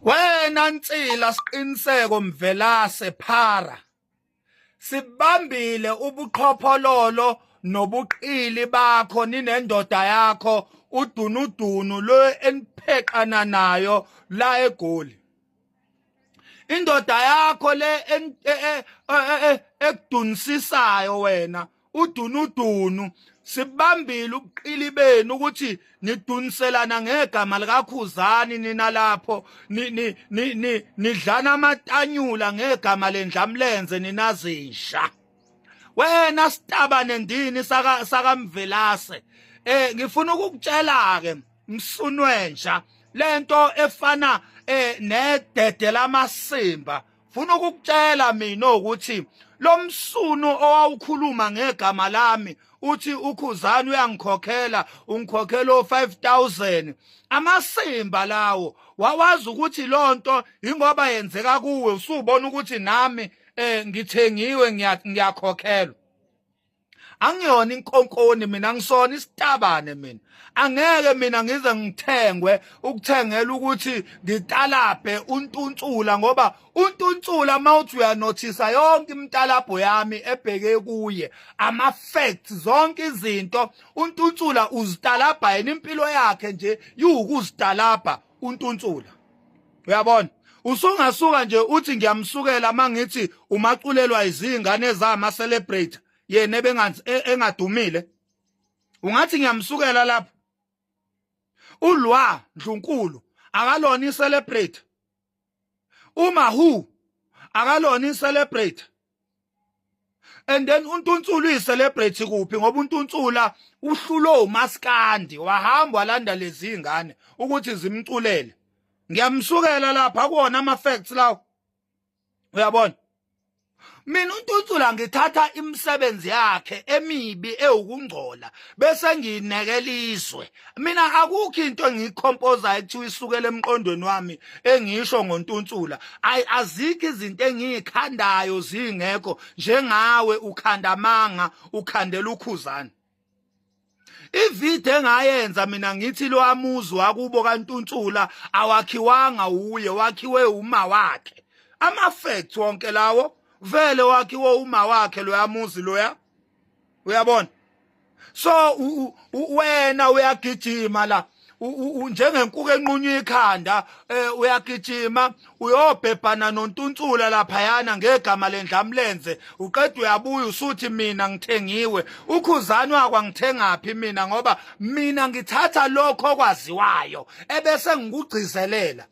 Wena Nsila Siqiniseko Mvelase Phara sibambile ubuqhophololo nobuqili bakho ninendoda yakho udunudunu lo enipheqana nayo la eGoli. Indoda yakho le ekudunisisayo wena udunudunu sibambile ubuqili benu ukuthi niduniselana ngegama likaKhuzani nina lapho nidlana amatanyula ngegama lendlamlenze ninazisha. Wena Sitaba nendini saka Mvelase ngifuna ukukutshela ke msunwenja lento efana nedede lamasimba. Funa ukukutshela mina ukuthi lo msunu owawukhuluma ngegama lami uthi uKhuzani uyangikhokhela ungikhokhela 5000 amasimba lawo wawazi ukuthi lonto ingoba yenzeka kuwe usubona ukuthi nami ngithengiwe ngiyakhokhelwa. Angiyona inkonkoni mina ngisona isitabane mina. Angeke mina ngize ngithengwe ukuthengela ukuthi ngitalaphe untuntsula ngoba untuntsula mawuthi uyanothisa yonke imtalapho yami ebheke kuye ama facts zonke izinto untuntsula uzitalapha yena impilo yakhe nje yukuzitalapha untuntsula. Uyabona? Usungasuka nje uthi ngiyamsukela mangithi umaculelwa izingane zama celebrate yena engadumile ungathi ngiyamsukela lapha. Ulwa Ndlunkulu akalona i-celebrate. Umahu akalona i-celebrate. And then untuntsula uyi-celebrate kuphi ngoba untuntsula uhlulo umaskandi wahamba walanda lezi ingane ukuthi zimculele. Ngiyamsukela lapha kuona ama-facts lawo. Uyabona? Mina untuntsula ngithatha imisebenzi yakhe emibi ewukungcola bese ngiyinekeliswe. Mina akukho into engiyicomposa ekuthiwa isukele emqondweni wami engisho ngontuntsula. Azikho izinto engiyikhandayo zingekho njengawe ukhanda manga ukhandela uKhuzani. Ivide engayenza mina ngithi lo amuzi wakubo kaNtuntsula awakhiwanga uye wakhiwe uma wakhe. Ama facts wonke lawo vele wakhiwe uma wakhe lo yamuzi loya. Uyabona? So wena uyagijima la njengenkuku enqunywa ikhanda uyagijima uyobhebhana noNtuntsula lapha yana ngegama lendlamlenze uqeda uyabuya usuthi mina ngithengiwe. uKhuzani wakwangithengaphi mina ngoba mina ngithatha lokho okwaziwayo ebese ngikugcizelela.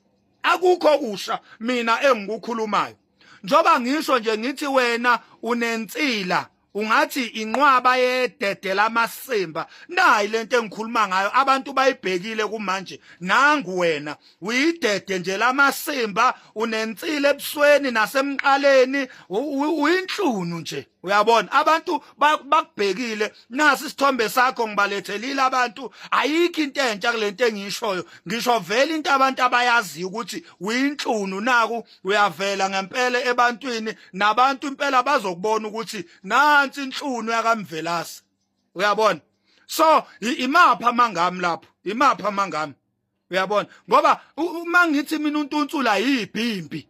Akukho kusha mina engikukhulumayo. Njoba ngisho nje ngithi wena unensila ungathi inqwaba yedede lamasimba. Nayi lento engikhuluma ngayo abantu bayibhekile kumanje. Nangu wena uyidede nje lamasimba unensila ebusweni nasemqaleni uyinhlunu nje. Uyabona abantu bakubhekile nasi isithombe sakho ngibalethelile abantu ayikho into entsha kulento engishoyo. Ngisho vele into abantu abayazi ukuthi uyinhlunu naku uyavela ngempela ebantwini nabantu impela bazokubona ukuthi nansi inhlunu yakaMvelase. Uyabona? So imapha mangami lapho imapha mangami. Uyabona? Ngoba uma ngithi mina uNtuntsula yibhimbi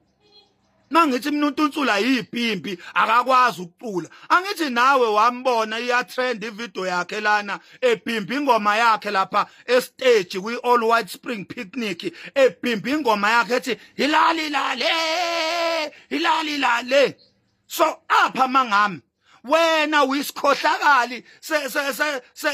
mangithi mina uNtuntsula yibhimbi akakwazi ukucula. Angithi nawe wambona iya trend ivideo yakhe lana ebhimbi ingoma yakhe lapha estage kwi All White Spring Picnic ebhimbi ingoma yakhe ethi hilali lale. So apha mangami wena uyisikhohlakali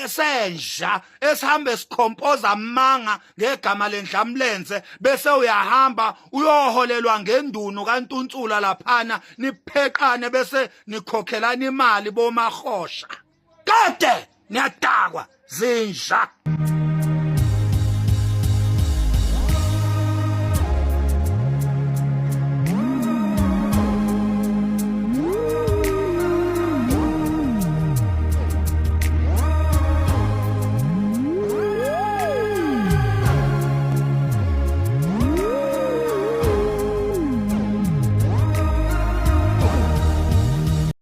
senja esihambe sikhompoza amanga ngegama lendlamlenze bese uyahamba uyoholelwa ngendunu kaNtuntsula laphana nipheqane bese nikhokhelana imali bomahosha kade niyadakwa zinja.